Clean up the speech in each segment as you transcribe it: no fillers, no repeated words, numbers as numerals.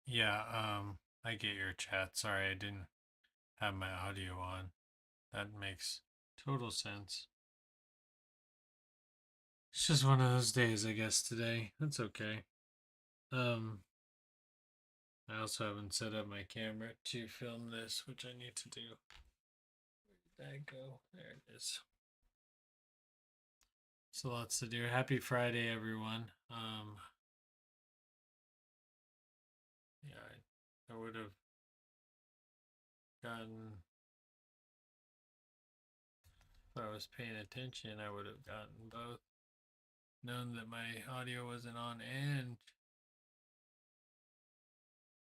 Yeah, I get your chat. Sorry, I didn't have my audio on. That makes total sense. It's just one of those days, I guess, today. That's okay. Um, I also haven't set up my camera to film this, which I need to do. Where did that go? There it is. So lots to do. Happy Friday, everyone. Yeah, I would have gotten, if I was paying attention, I would have gotten both. Known that my audio wasn't on and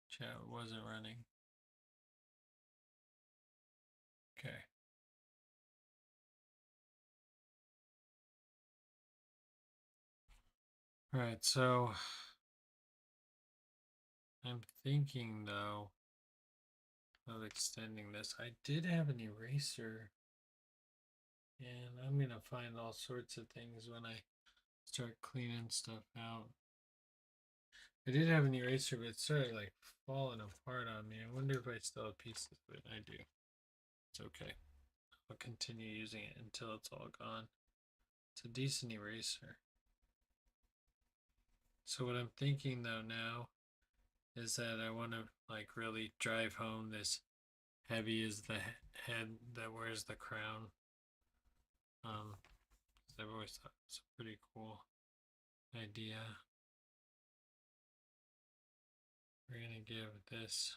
chat wasn't running. Okay. All right, so I'm thinking though of extending this. I did have an eraser, and I'm gonna find all sorts of things when I start cleaning stuff out. I did have an eraser, but it started like falling apart on me. I wonder if I still have pieces of it. I do. It's okay. I'll continue using it until it's all gone. It's a decent eraser. So what I'm thinking though now is that I want to like really drive home this heavy is the head that wears the crown. Um, I've always thought it's a pretty cool idea. We're gonna give this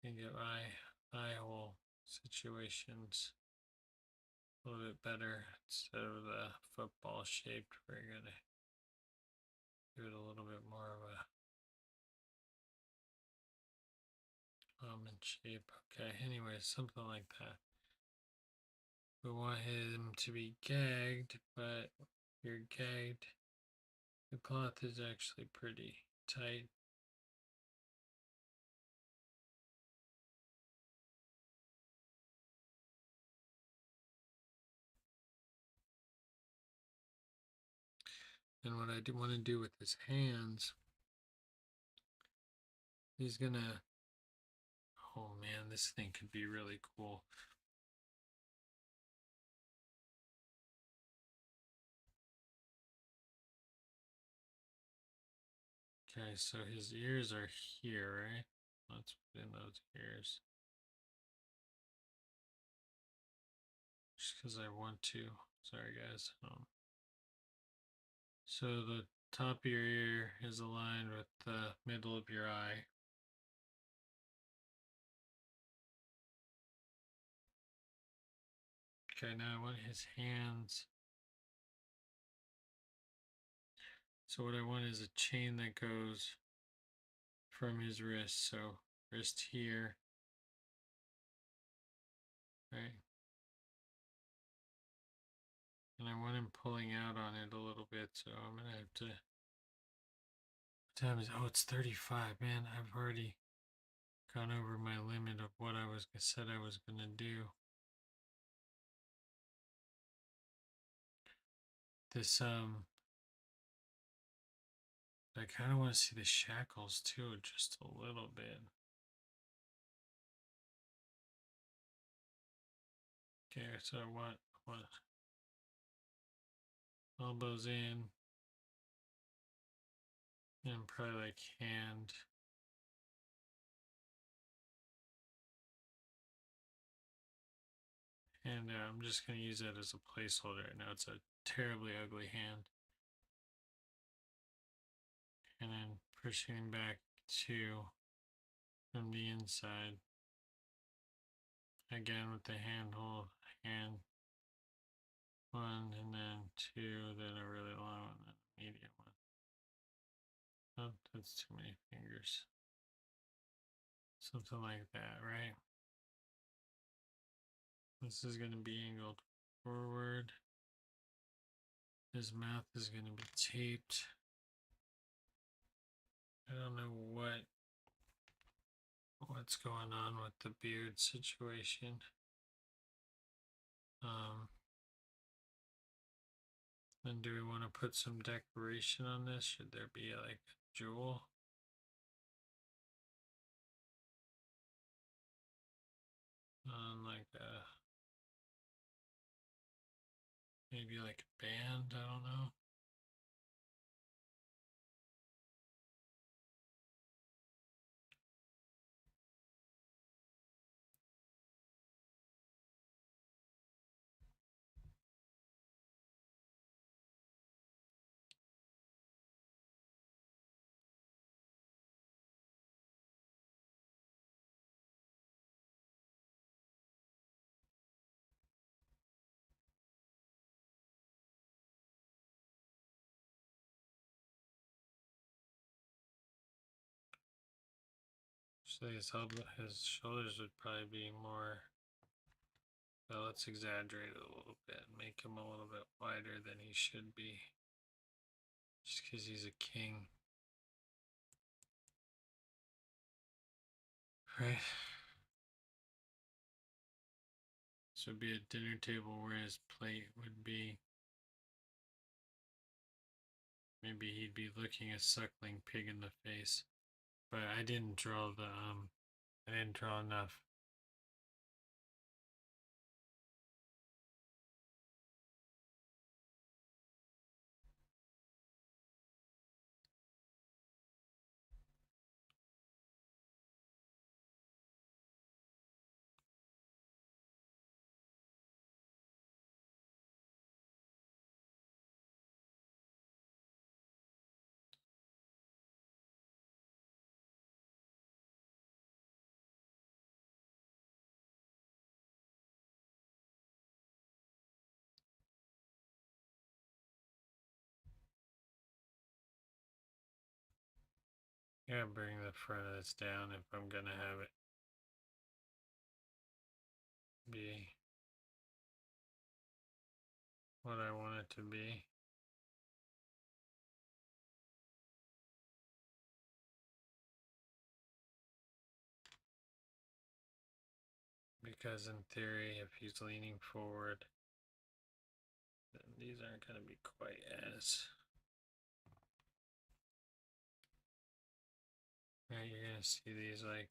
and give eye hole situations a little bit better instead of the football shaped. We're gonna give it a little bit more of a almond shape. Okay, anyway, something like that. We want him to be gagged, but if you're gagged, the cloth is actually pretty tight. And what I do want to do with his hands, he's gonna, oh man, this thing could be really cool. Okay, so his ears are here, right? Let's put in those ears. Just because I want to. Sorry, guys. So the top of your ear is aligned with the middle of your eye. Okay, now I want his hands. So what I want is a chain that goes from his wrist. So wrist here, right? And I want him pulling out on it a little bit, so I'm gonna have to. What time is? Oh, it's 35. Man, I've already gone over my limit of what I was said I was gonna do. This I kind of want to see the shackles too, just a little bit. Okay, so I want elbows in, and probably like hand. And I'm just going to use that as a placeholder. Now it's a terribly ugly hand. And then pushing back two from the inside. Again with the handhold, hand one, and then two, then a really long one, then a medium one. Oh, that's too many fingers. Something like that, right? This is going to be angled forward. His mouth is going to be taped. I don't know what's going on with the beard situation. And do we want to put some decoration on this? Should there be like a jewel? maybe like a band, I don't know. So his shoulders would probably be more. Well, let's exaggerate it a little bit. Make him a little bit wider than he should be. Just because he's a king. Right? So it'd be a dinner table where his plate would be. Maybe he'd be looking a suckling pig in the face. But I didn't draw I didn't draw enough. I gotta bring the front of this down if I'm gonna have it be what I want it to be. Because in theory, if he's leaning forward, then these aren't gonna be quite as. Right, you're gonna see these like.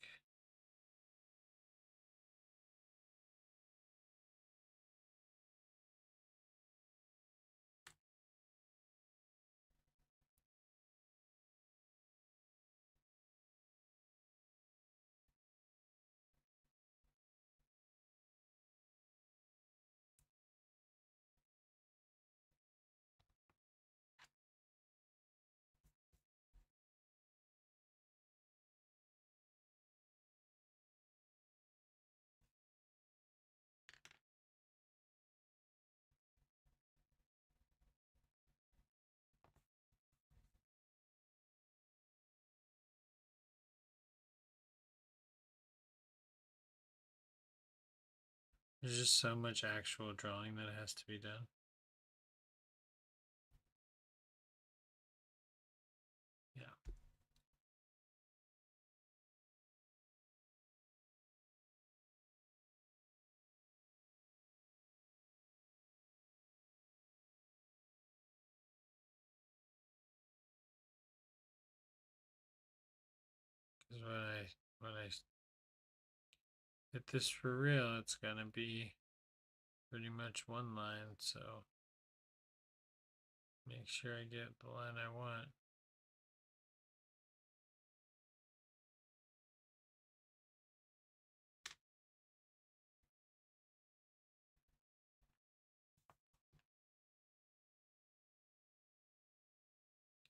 There's just so much actual drawing that has to be done. Yeah. Because when I hit this for real, it's gonna be pretty much one line. So make sure I get the line I want.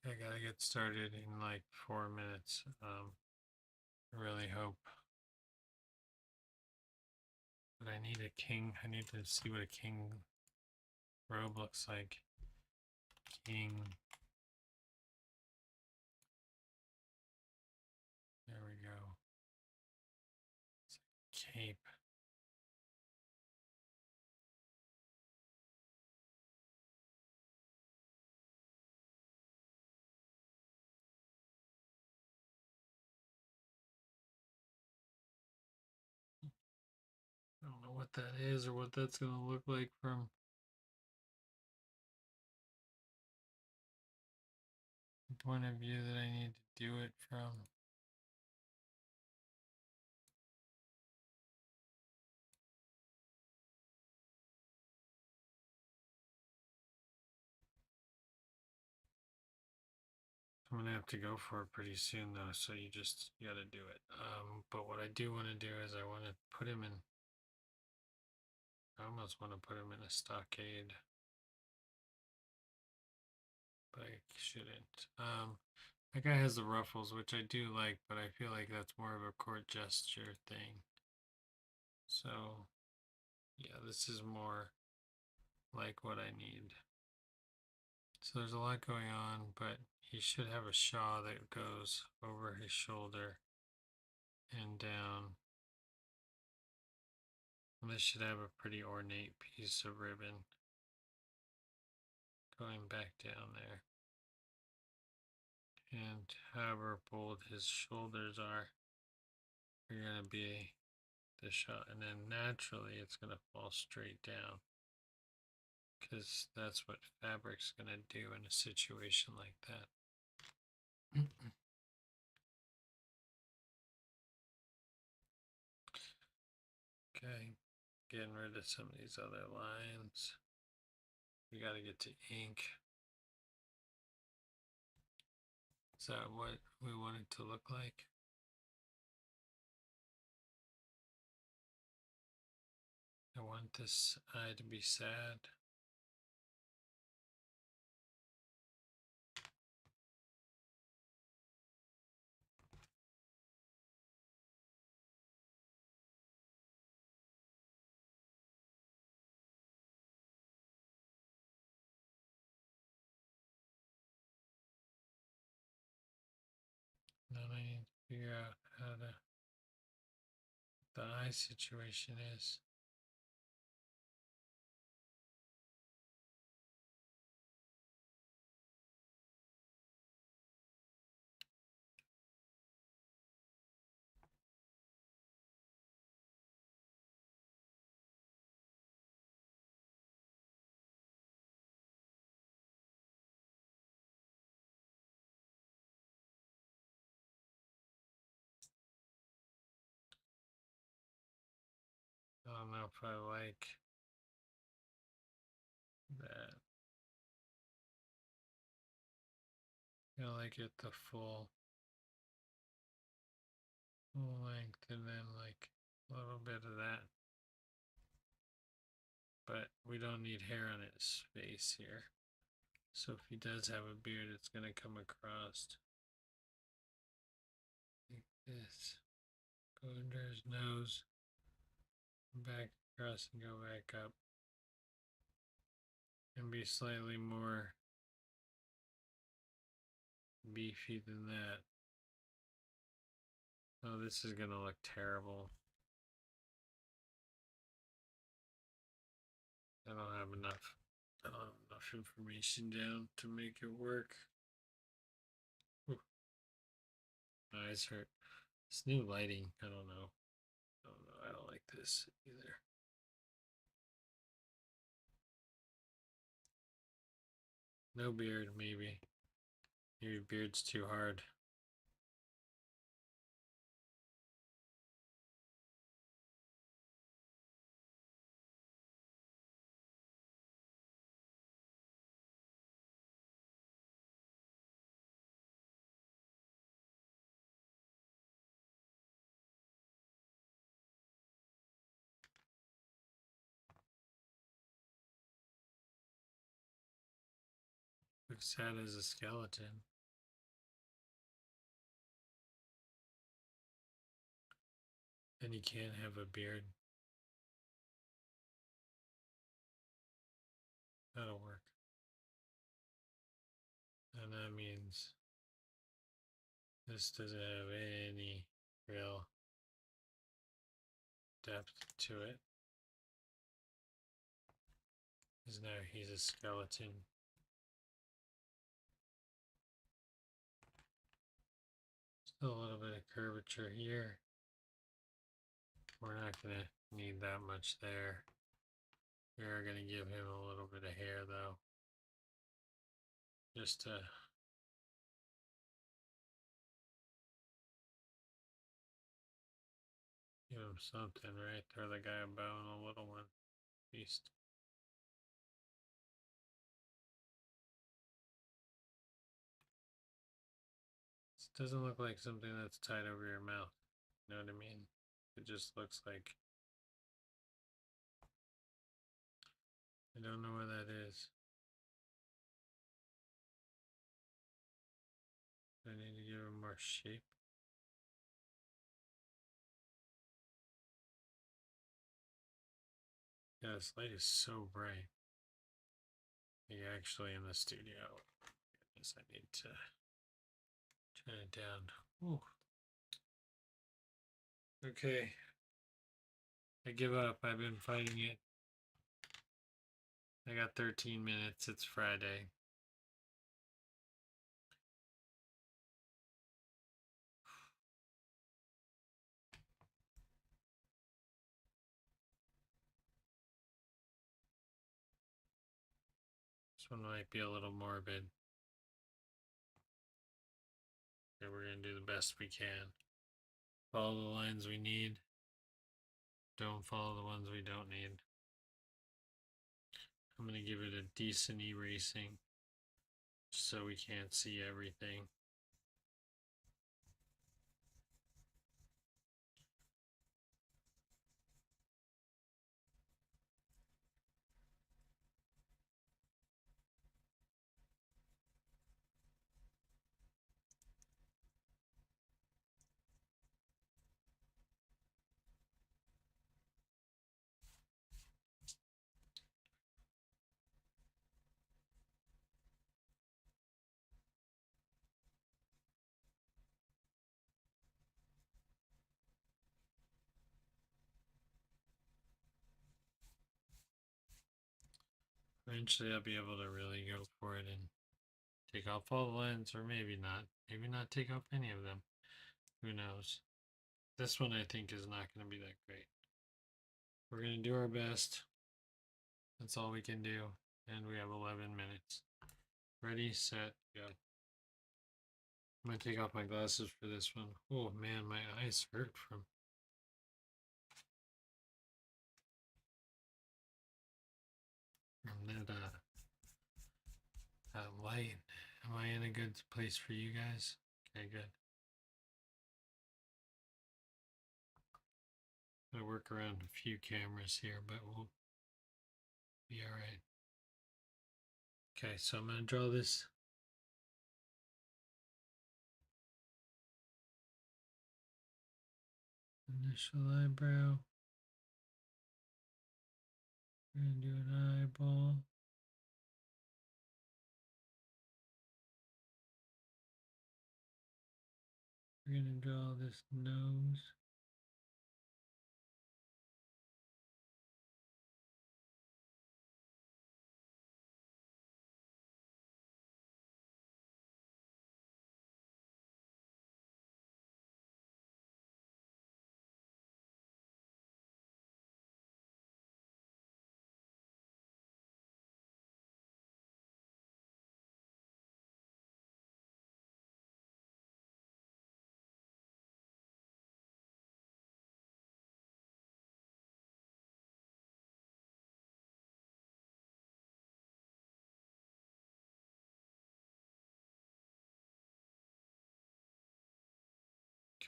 I gotta get started in like 4 minutes. I really hope. But I need a king. I need to see what a king robe looks like. King. There we go. It's like cape. I don't know what that is or what that's gonna look like from the point of view that I need to do it from. I'm gonna have to go for it pretty soon though, so you gotta do it. But what I do want to do is I want to put him in. I almost want to put him in a stockade, but I shouldn't. That guy has the ruffles, which I do like, but I feel like that's more of a court gesture thing. So, yeah, this is more like what I need. So there's a lot going on, but he should have a shawl that goes over his shoulder and down. And this should have a pretty ornate piece of ribbon going back down there. And however bold his shoulders are going to be the shot. And then naturally it's going to fall straight down, because that's what fabric's going to do in a situation like that. Okay, getting rid of some of these other lines. We got to get to ink. Is that what we want it to look like? I want this eye to be sad. Then I need to figure out how the eye situation is. I don't know if I like that. I like it the full length, and then like a little bit of that. But we don't need hair on his face here. So if he does have a beard, it's going to come across like this. Go under his nose, back across, and go back up. And be slightly more beefy than that. Oh, this is going to look terrible. I don't have enough information down to make it work. Ooh. My eyes hurt. This new lighting, I don't know. I don't like this either. No beard, maybe. Maybe beard's too hard. Looks sad as a skeleton. And he can't have a beard. That'll work. And that means this doesn't have any real depth to it. Because now he's a skeleton. Still a little bit of curvature here. We're not going to need that much there. We are going to give him a little bit of hair though. Just to give him something, right? Throw the guy a bone, a little one. Beast. doesn't look like something that's tied over your mouth. You know what I mean? It just looks like, I don't know what that is. I need to give it more shape. Yeah, this light is so bright. You're actually in the studio. Goodness, I need to turn it down. Ooh. Okay. I give up. I've been fighting it. I got 13 minutes. It's Friday. This one might be a little morbid. Okay, we're going to do the best we can. Follow the lines we need. Don't follow the ones we don't need. I'm going to give it a decent erasing so we can't see everything. Eventually I'll be able to really go for it and take off all the lines, or maybe not. Maybe not take off any of them. Who knows? This one I think is not going to be that great. We're going to do our best. That's all we can do. And we have 11 minutes. Ready, set, go. I'm going to take off my glasses for this one. Oh man, my eyes hurt from that light. Am I in a good place for you guys? Okay, good. I work around a few cameras here, but we'll be all right. Okay, so I'm going to draw this initial eyebrow. We're going to do an eyeball. We're going to draw this nose.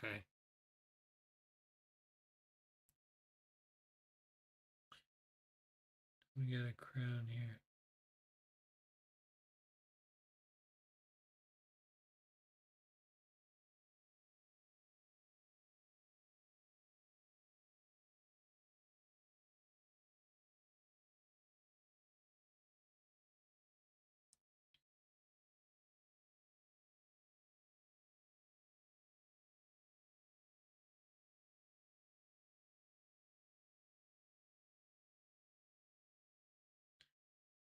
Okay. We got a crown here.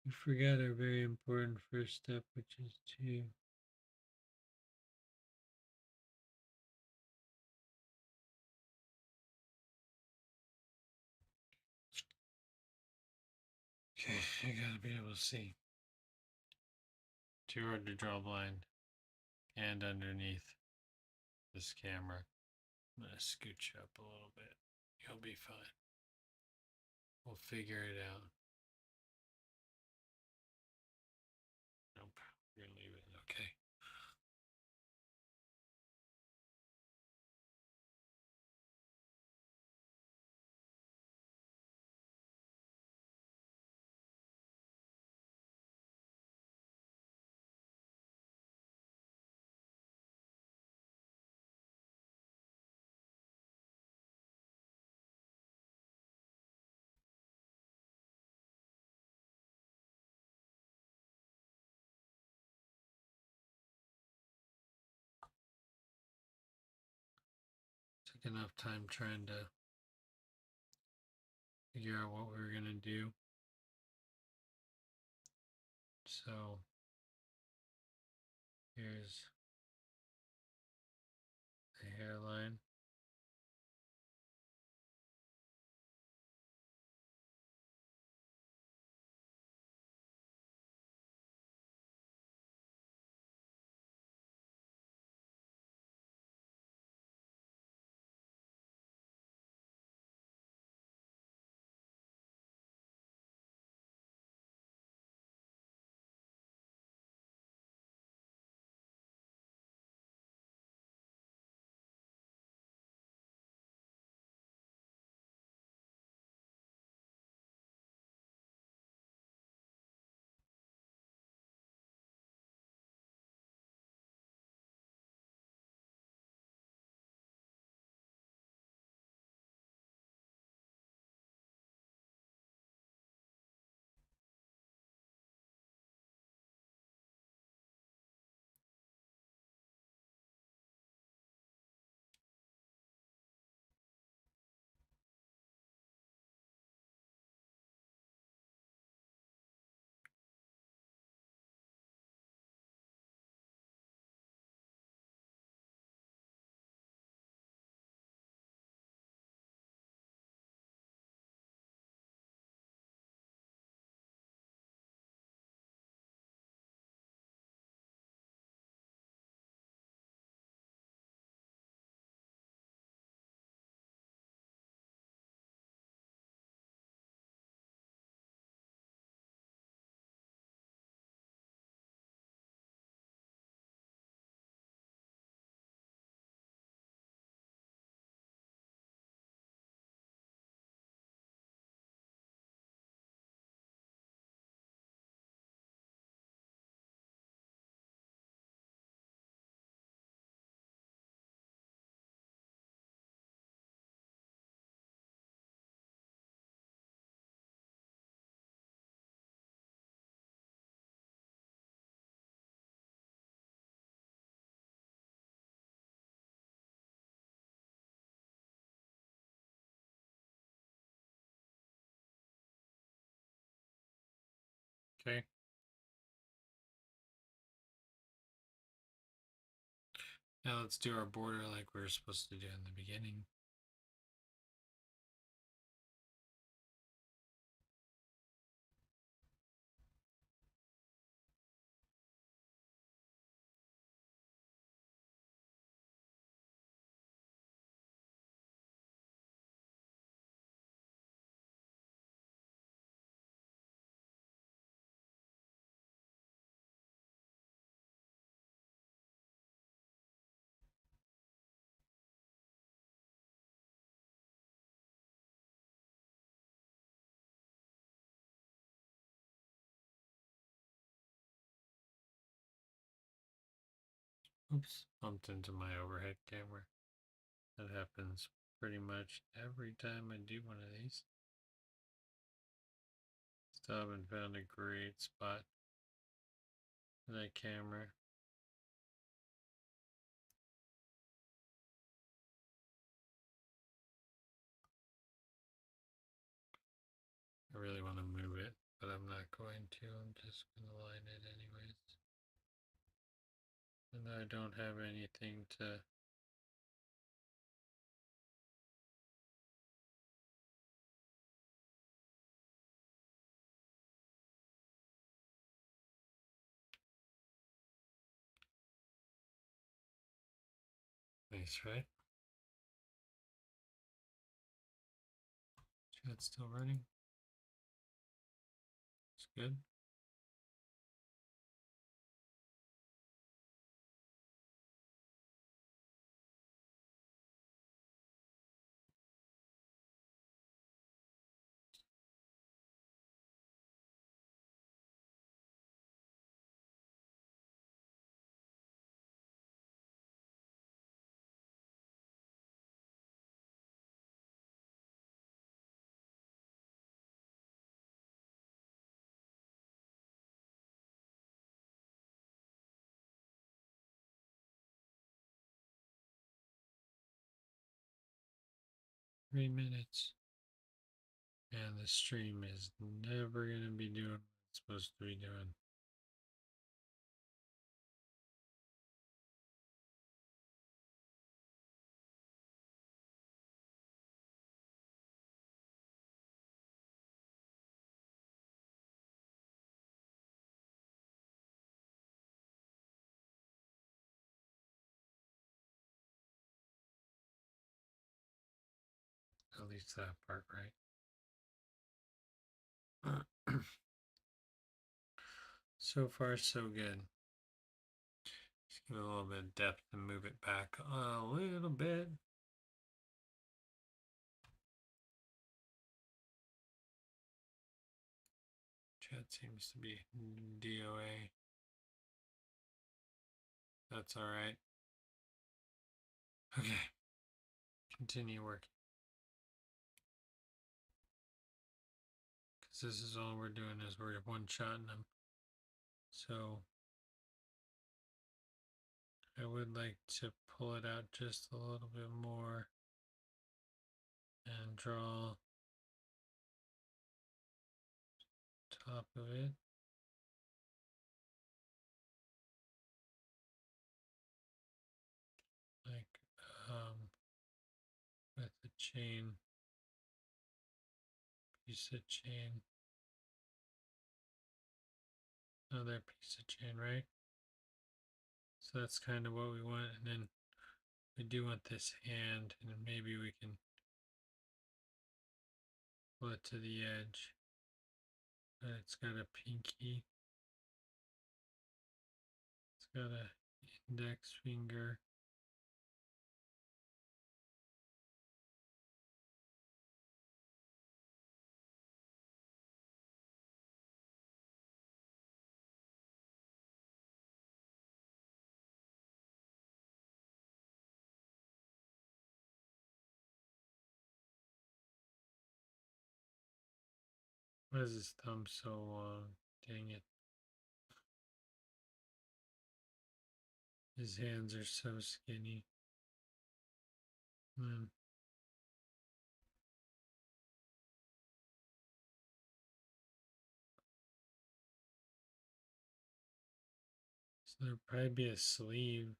We forgot our very important first step, which is to okay, I gotta be able to see. Too hard to draw blind. And underneath this camera. I'm gonna scooch up a little bit. You'll be fine. We'll figure it out. Nope. We're gonna leave it. Okay. enough time trying to figure out what we were going to do. So here's the hairline. Okay. Now let's do our border like we were supposed to do in the beginning. Oops, bumped into my overhead camera. That happens pretty much every time I do one of these. Still haven't found a great spot for that camera. I really want to move it, but I'm not going to. I'm just going to line it anyways. And I don't have anything to nice, right? Chat's still running. It's good. 3 minutes. And the stream is never going to be doing what it's supposed to be doing. At least that part, right? So far, so good. Just give it a little bit of depth and move it back a little bit. Chat seems to be DOA. That's all right. Okay. Continue working. Because this is all we're doing is we're one-shotting them. So I would like to pull it out just a little bit more and draw top of it. Like with the chain, piece of chain, another piece of chain, right? So that's kind of what we want. And then we do want this hand, and then maybe we can pull it to the edge. But it's got a pinky. It's got a index finger. Why is his thumb so long? Dang it. His hands are so skinny. Hmm. So there'll probably be a sleeve.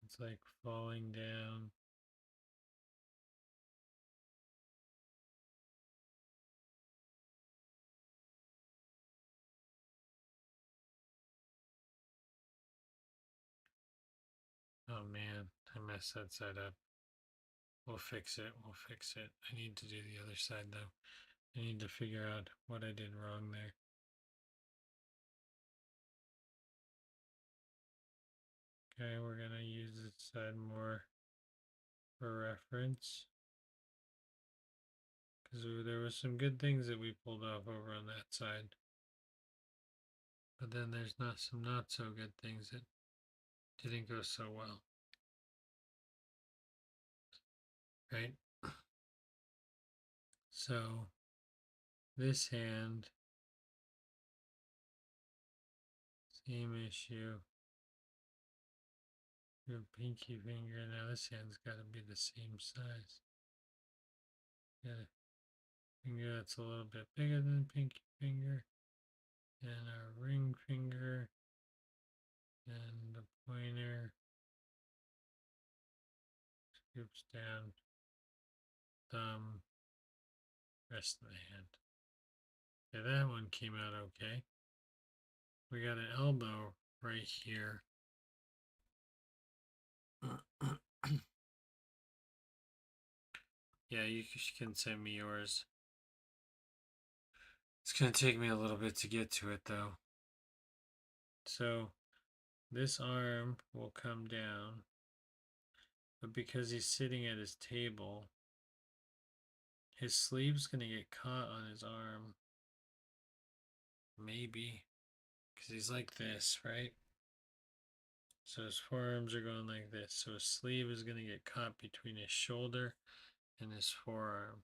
It's like falling down. Oh man, I messed that side up. We'll fix it. We'll fix it. I need to do the other side though. I need to figure out what I did wrong there. Okay, we're going to use this side more for reference. Because there was some good things that we pulled off over on that side. But then there's not some not so good things that didn't go so well. Right? So this hand, same issue. Your pinky finger, now this hand's got to be the same size. Got a finger that's a little bit bigger than pinky finger. And a ring finger. And the pointer scoops down. Thumb. Rest of the hand. Yeah, that one came out okay. We got an elbow right here. Yeah, you can send me yours. It's going to take me a little bit to get to it though. So this arm will come down, but because he's sitting at his table, his sleeve's going to get caught on his arm. Maybe. Because he's like this, right? So his forearms are going like this. So his sleeve is going to get caught between his shoulder and his forearm.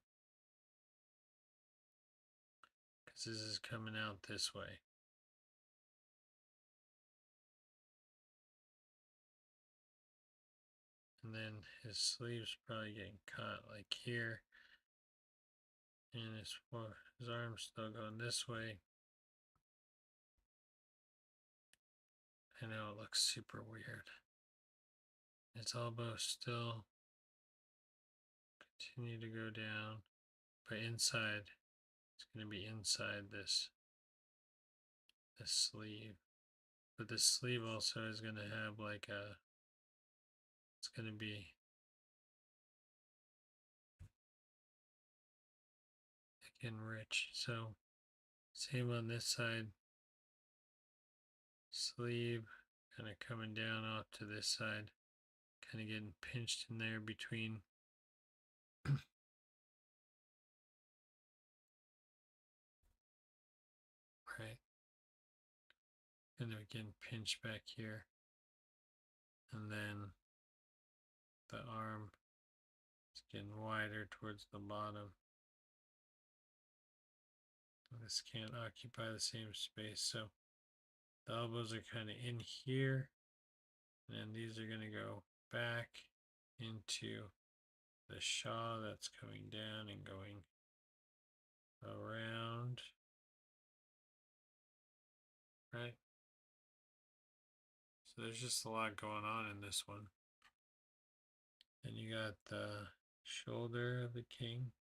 Because this is coming out this way. And then his sleeve's probably getting caught like here. And his arm's still going this way. I know it looks super weird. Its elbow still continue to go down, but inside, it's going to be inside this sleeve. But this sleeve also is going to have like it's going to be thick and rich. So same on this side, sleeve kind of coming down off to this side, kind of getting pinched in there between. Right. And they're getting pinched back here. And then the arm is getting wider towards the bottom. This can't occupy the same space, so the elbows are kind of in here, and these are going to go back into the shaw that's coming down and going around, right? So there's just a lot going on in this one. Then you got the shoulder of the king,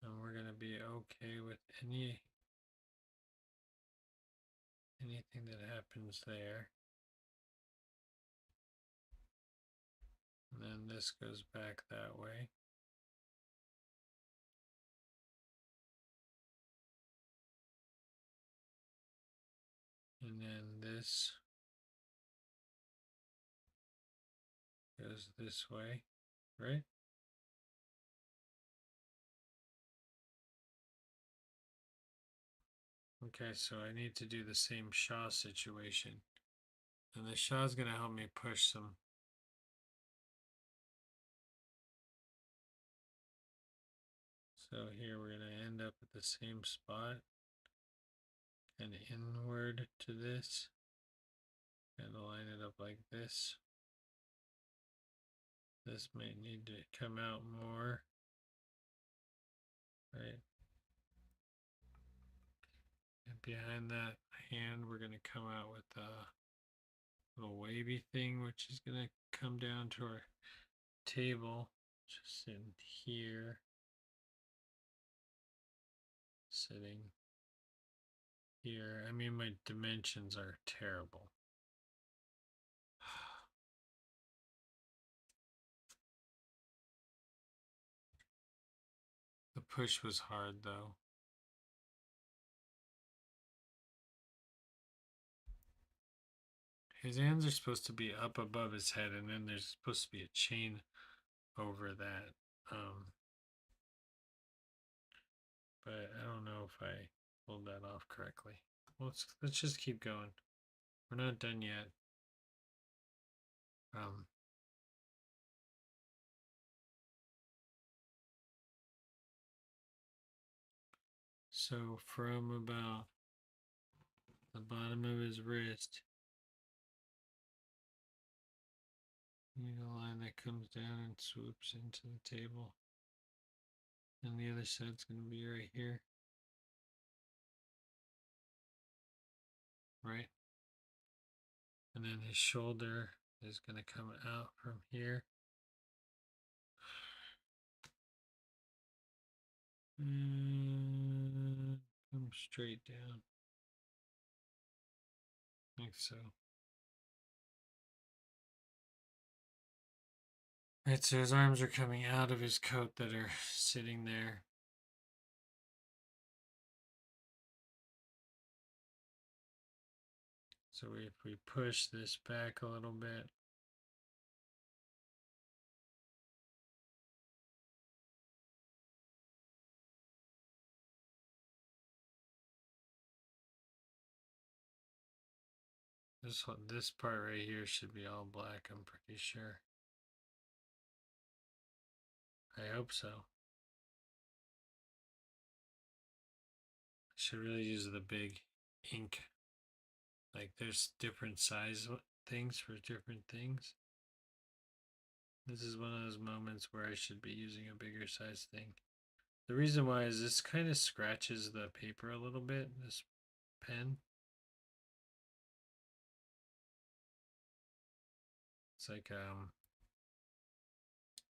and we're going to be okay with anything that happens there. And then this goes back that way. And then this goes this way, right? Okay, so I need to do the same Shaw situation. And the Shaw is going to help me push some. So here we're going to end up at the same spot. And inward to this. And line it up like this. This may need to come out more. Right? And behind that hand, we're going to come out with a little wavy thing, which is going to come down to our table, just in here, sitting here. I mean, my dimensions are terrible. The push was hard though. His hands are supposed to be up above his head, and then there's supposed to be a chain over that. But I don't know if I pulled that off correctly. Let's just keep going. We're not done yet. So from about the bottom of his wrist, you need a line that comes down and swoops into the table. And the other side's going to be right here. Right? And then his shoulder is going to come out from here. And come straight down. Like so. Right, so his arms are coming out of his coat that are sitting there. So if we push this back a little bit, this part right here should be all black, I'm pretty sure. I hope so. I should really use the big ink. Like there's different size things for different things. This is one of those moments where I should be using a bigger size thing. The reason why is this kind of scratches the paper a little bit, this pen. It's like,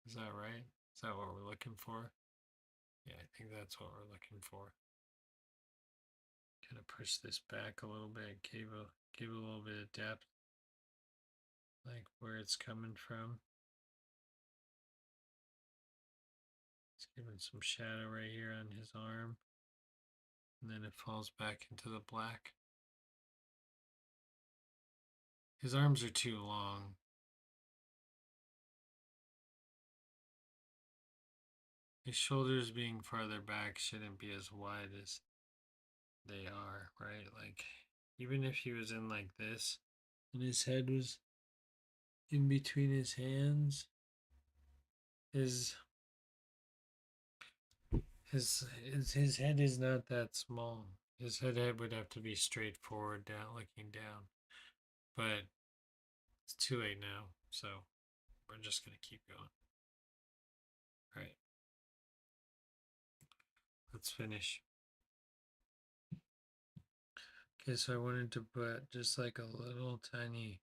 is that right? Is that what we're looking for? Yeah, I think that's what we're looking for. Kind of push this back a little bit, give a little bit of depth, like where it's coming from. It's giving some shadow right here on his arm. And then it falls back into the black. His arms are too long. His shoulders being farther back shouldn't be as wide as they are, right? Like, even if he was in like this and his head was in between his hands, his his head is not that small. His head would have to be straight forward, down, looking down. But it's too late now, so we're just gonna keep going. All right, let's finish. Okay, so I wanted to put just like a little tiny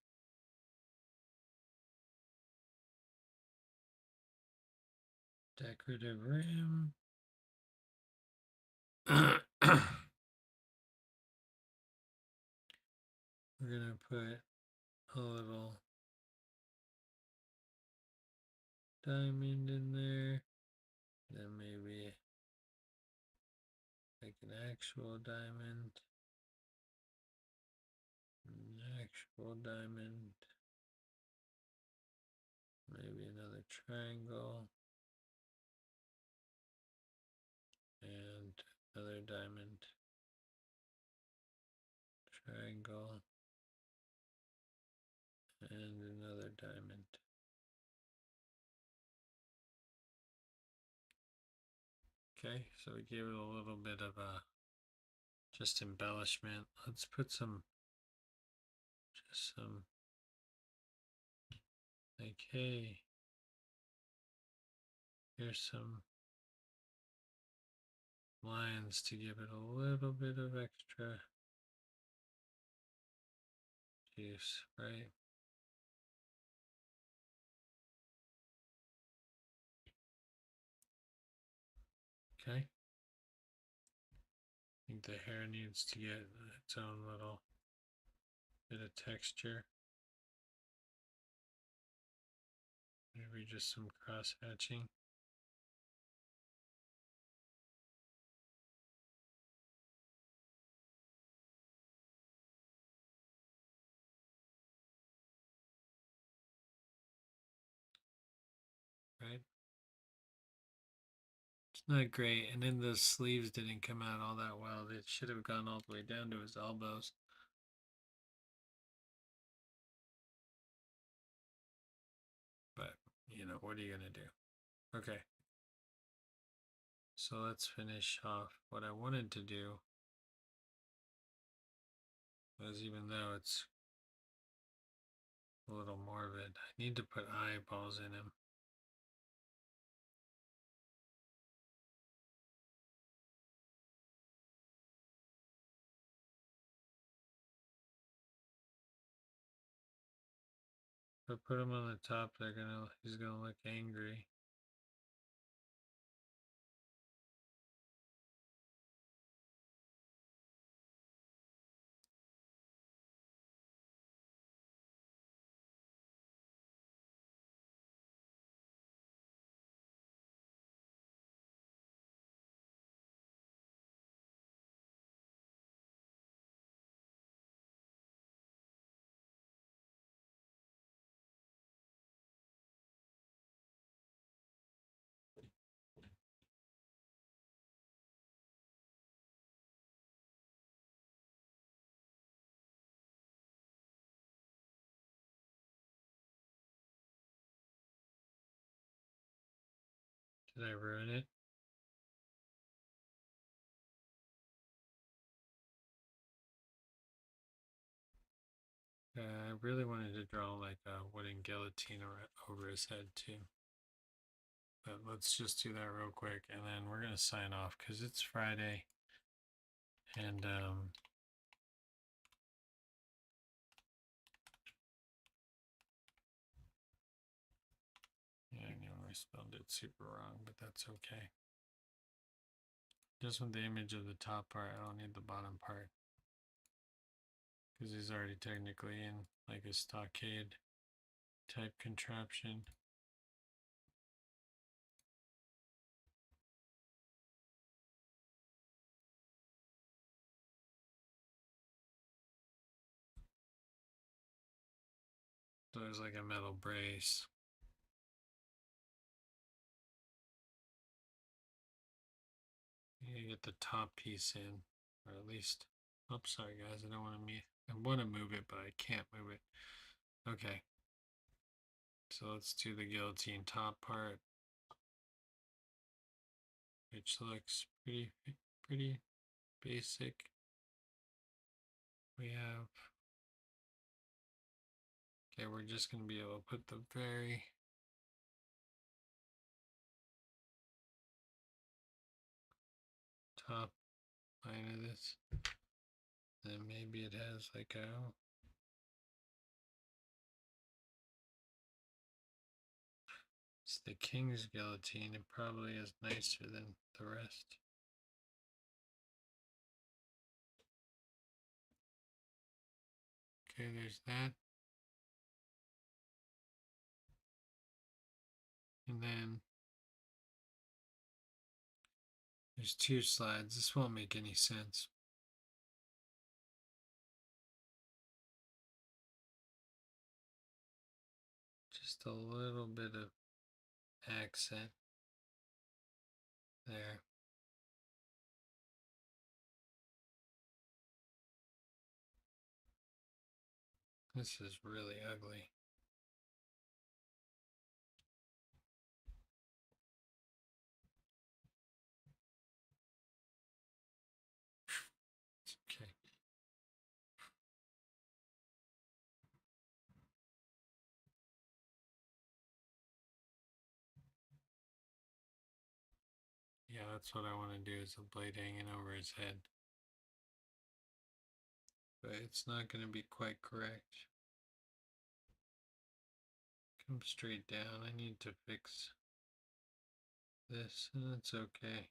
decorative rim. We're gonna put a little diamond in there, then maybe like an actual diamond, maybe another triangle, and another diamond, triangle, and another diamond. Okay, so we gave it a little bit of a just embellishment. Let's put some, just some, like, hey, here's some lines to give it a little bit of extra juice, right? Okay. I think the hair needs to get its own little bit of texture. Maybe just some cross hatching. Right? It's not great. And then the sleeves didn't come out all that well. It should have gone all the way down to his elbows. But, you know, what are you going to do? Okay. So let's finish off. What I wanted to do was, even though it's a little morbid, I need to put eyeballs in him. If I put him on the top, he's gonna look angry. Did I ruin it? I really wanted to draw like a wooden guillotine over his head too. But let's just do that real quick, and then we're going to sign off because it's Friday. And yeah, I know I spelled it super wrong, but that's okay. Just with the image of the top part, I don't need the bottom part. Because he's already technically in like a stockade type contraption. So there's like a metal brace. You get the top piece in, or at least. Oops, sorry guys, I don't want to meet. I want to move it, but I can't move it. Okay. So let's do the guillotine top part, which looks pretty basic. We have. Okay, we're just gonna be able to put the very top line of this. Then maybe it has like a. It's the king's guillotine. It probably is nicer than the rest. Okay, there's that. And then there's two slides. This won't make any sense. Just a little bit of accent there. This is really ugly. Okay. Yeah, that's what I want to do is a blade hanging over his head. But it's not going to be quite correct. Come straight down. I need to fix this, and it's okay.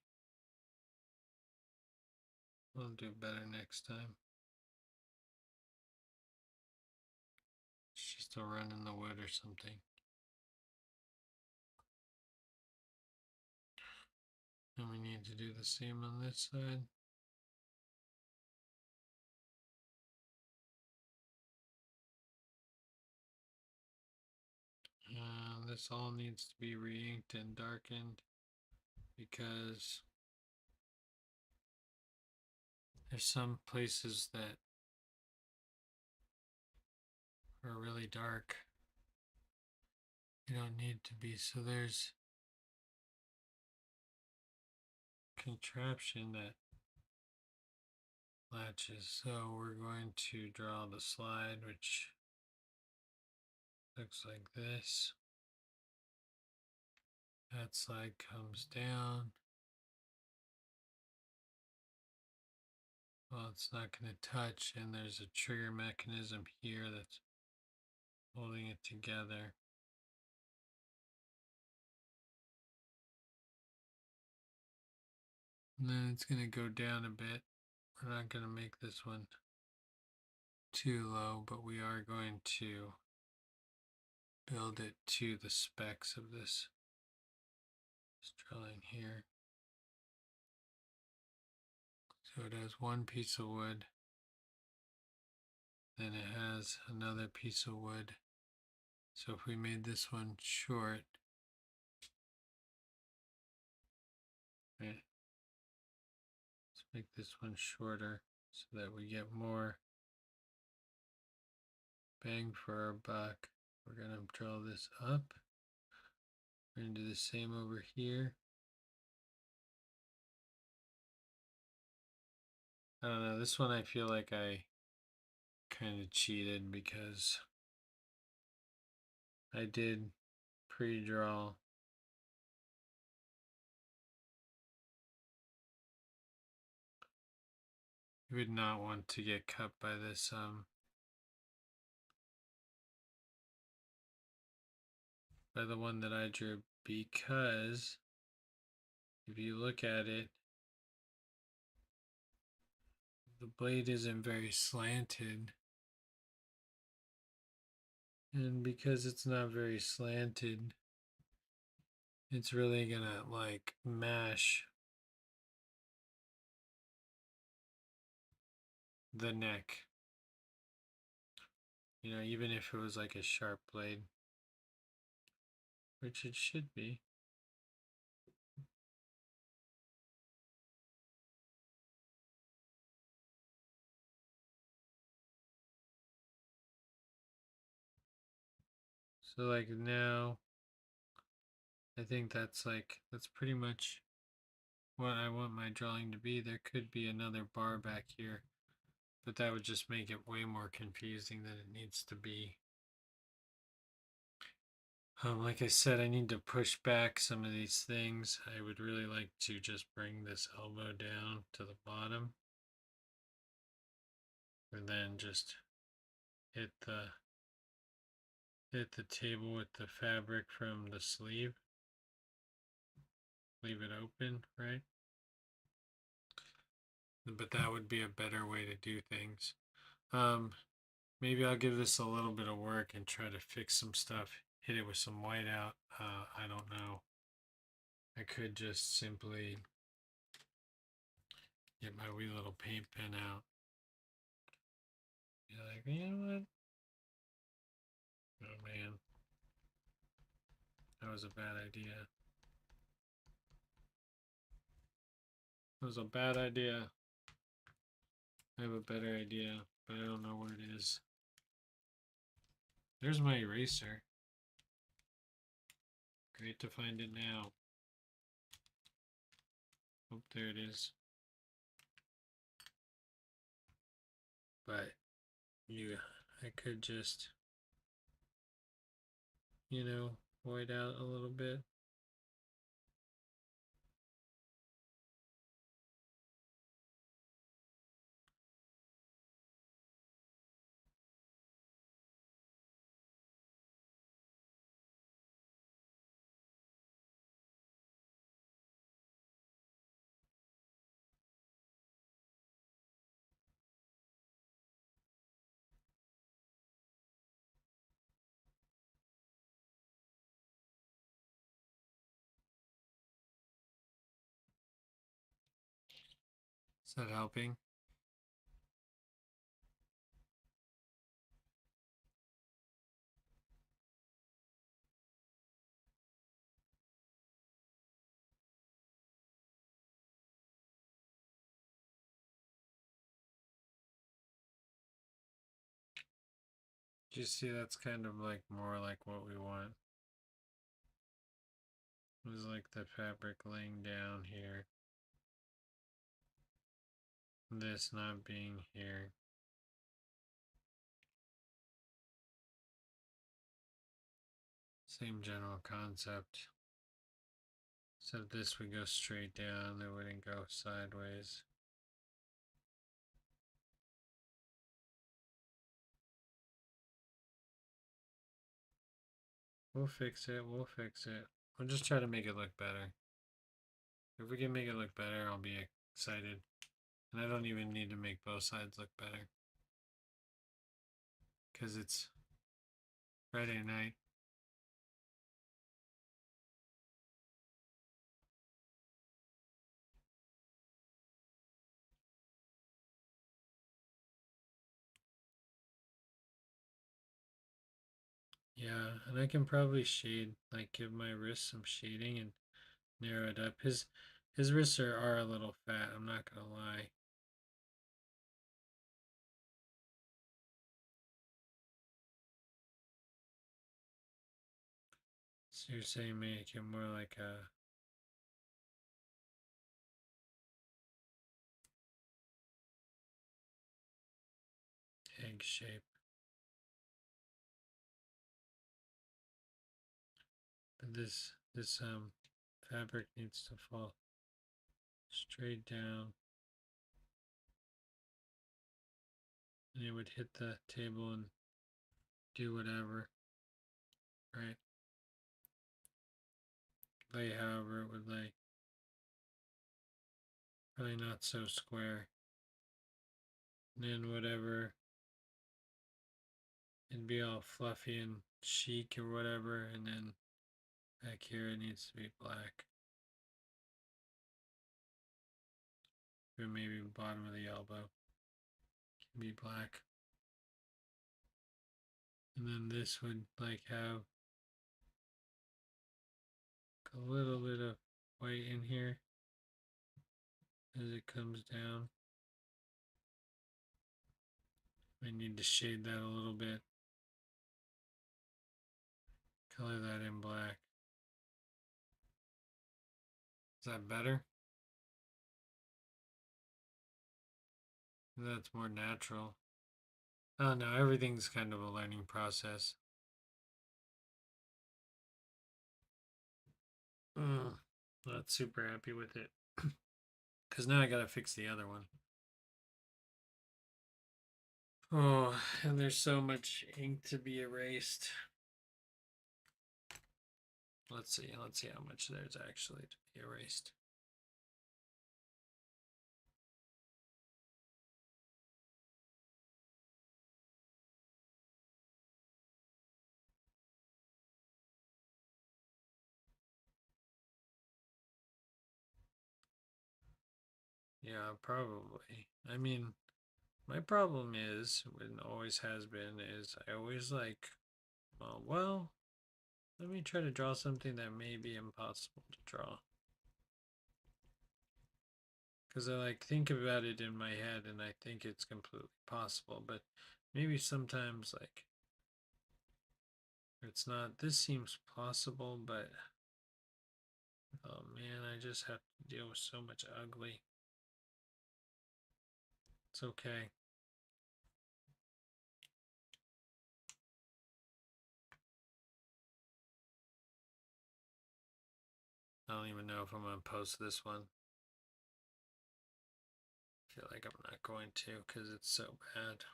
We'll do better next time. It's just a run in the wood or something. And we need to do the same on this side. This all needs to be re-inked and darkened because there's some places that are really dark. You don't need to be. So there's contraption that latches. So we're going to draw the slide, which looks like this. That slide comes down. Well, it's not going to touch, and there's a trigger mechanism here that's holding it together. And then it's going to go down a bit. We're not going to make this one too low, but we are going to build it to the specs of this drawing here. So it has one piece of wood, then it has another piece of wood. So if we made this one short, right, let's make this one shorter so that we get more bang for our buck. We're going to draw this up. We're going to do the same over here. I don't know, this one I feel like I kind of cheated because I did pre-draw. You would not want to get cut by this by the one that I drew, because if you look at it, the blade isn't very slanted. And because it's not very slanted, it's really gonna like mash the neck. You know, even if it was like a sharp blade, which it should be. So like now, I think that's pretty much what I want my drawing to be. There could be another bar back here, but that would just make it way more confusing than it needs to be. Like I said, I need to push back some of these things. I would really like to just bring this elbow down to the bottom, and then just hit the table with the fabric from the sleeve. Leave it open, right? But that would be a better way to do things. Maybe I'll give this a little bit of work and try to fix some stuff. Hit it with some whiteout. I don't know. I could just simply get my wee little paint pen out. Be like, you know what? Oh man, that was a bad idea. That was a bad idea. I have a better idea, but I don't know where it is. There's my eraser. Great to find it now. Oh, there it is. But I could just, white out a little bit. Is that helping? You see, that's kind of like more like what we want. It was like the fabric laying down here. This not being here. Same general concept. So this would go straight down, it wouldn't go sideways. We'll fix it, we'll fix it. We'll just try to make it look better. If we can make it look better, I'll be excited. And I don't even need to make both sides look better. Because it's Friday night. Yeah, and I can probably shade, like give my wrist some shading and narrow it up. His wrists are a little fat, I'm not gonna lie. So you're saying make it more like a egg shape. But this fabric needs to fall straight down, and it would hit the table and do whatever, right? Lay however it would lay. Probably not so square. And then whatever, it'd be all fluffy and chic or whatever, and then back here it needs to be black. Or maybe bottom of the elbow can be black. And then this would like have a little bit of white in here as it comes down. I need to shade that a little bit. Color that in black. Is that better? That's more natural. Oh no, everything's kind of a learning process. Not super happy with it. Because now I gotta fix the other one. Oh, and there's so much ink to be erased. Let's see how much there's actually to be erased. Yeah, probably. I mean, my problem is, and always has been, is I always like, well, let me try to draw something that may be impossible to draw. Because I like think about it in my head and I think it's completely possible, but maybe sometimes like it's not. This seems possible, but oh man, I just have to deal with so much ugly. It's okay. I don't even know if I'm gonna post this one. I feel like I'm not going to because it's so bad.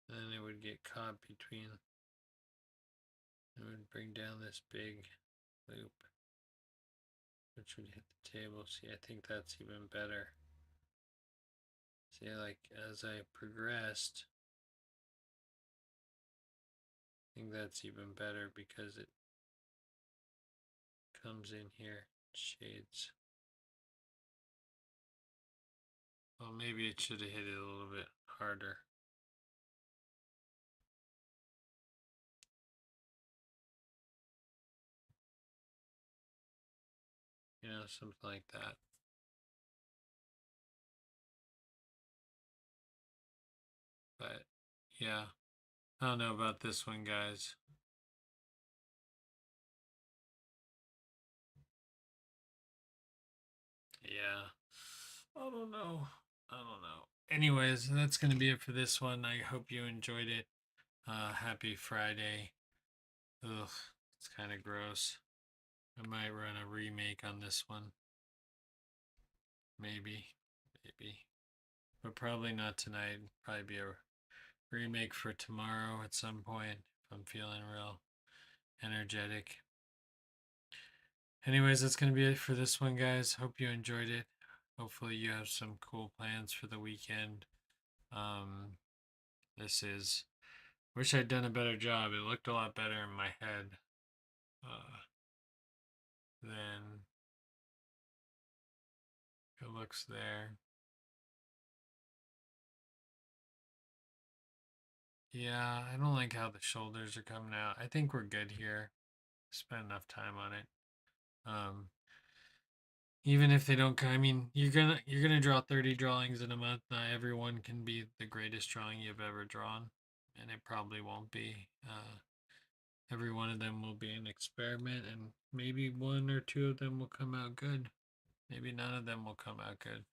Then it would get caught between, it would bring down this big loop, which would hit the table. See, I think that's even better. See, like as I progressed, I think that's even better because it comes in here, shades. Well, maybe it should have hit it a little bit harder. You know, something like that. But yeah, I don't know about this one, guys. Yeah, I don't know. I don't know. Anyways, that's going to be it for this one. I hope you enjoyed it. Happy Friday. Ugh, it's kind of gross. I might run a remake on this one. Maybe. Maybe. But probably not tonight. Probably be a remake for tomorrow at some point if I'm feeling real energetic. Anyways, that's going to be it for this one, guys. Hope you enjoyed it. Hopefully, you have some cool plans for the weekend. Um, this is. Wish I'd done a better job. It looked a lot better in my head than it looks there. Yeah, I don't like how the shoulders are coming out. I think we're good here. Spent enough time on it. Um, Even if they don't, I mean, you're gonna draw 30 drawings in a month. Not everyone can be the greatest drawing you've ever drawn, and it probably won't be. every one of them will be an experiment, and maybe one or two of them will come out good. Maybe none of them will come out good.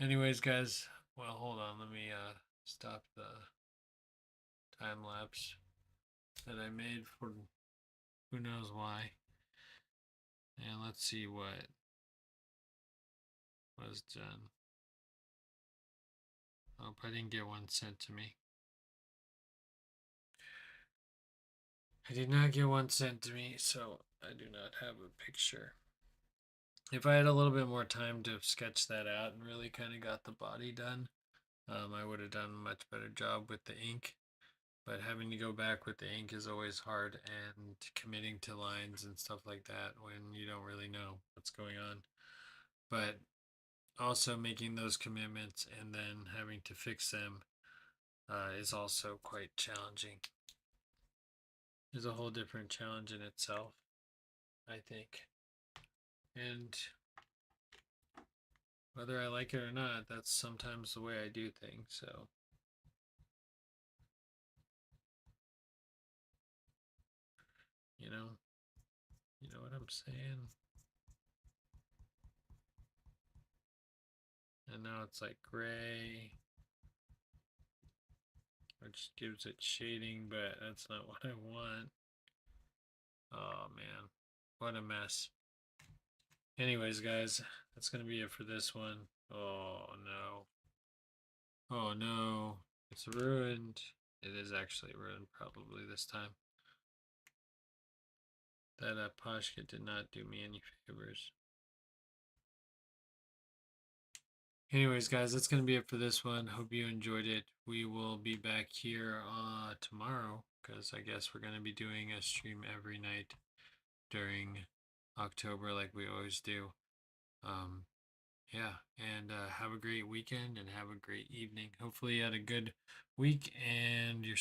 Anyways, guys, well, hold on. Let me stop the time lapse that I made for who knows why. And let's see what was done. Oh, I didn't get one sent to me. I did not get one sent to me, so I do not have a picture. If I had a little bit more time to sketch that out and really kind of got the body done, I would have done a much better job with the ink. But having to go back with the ink is always hard, and committing to lines and stuff like that when you don't really know what's going on. But also making those commitments and then having to fix them is also quite challenging. Is a whole different challenge in itself, I think. And whether I like it or not, that's sometimes the way I do things. So, you know, you know what I'm saying? And now it's like gray, which gives it shading, but that's not what I want. Oh man, what a mess. Anyways, guys, that's going to be it for this one. Oh no. Oh no. It's ruined. It is actually ruined probably this time. That Pashka did not do me any favors. Anyways, guys, that's going to be it for this one. Hope you enjoyed it. We will be back here tomorrow because I guess we're going to be doing a stream every night during October like we always do. Yeah, and have a great weekend and have a great evening. Hopefully you had a good week and you're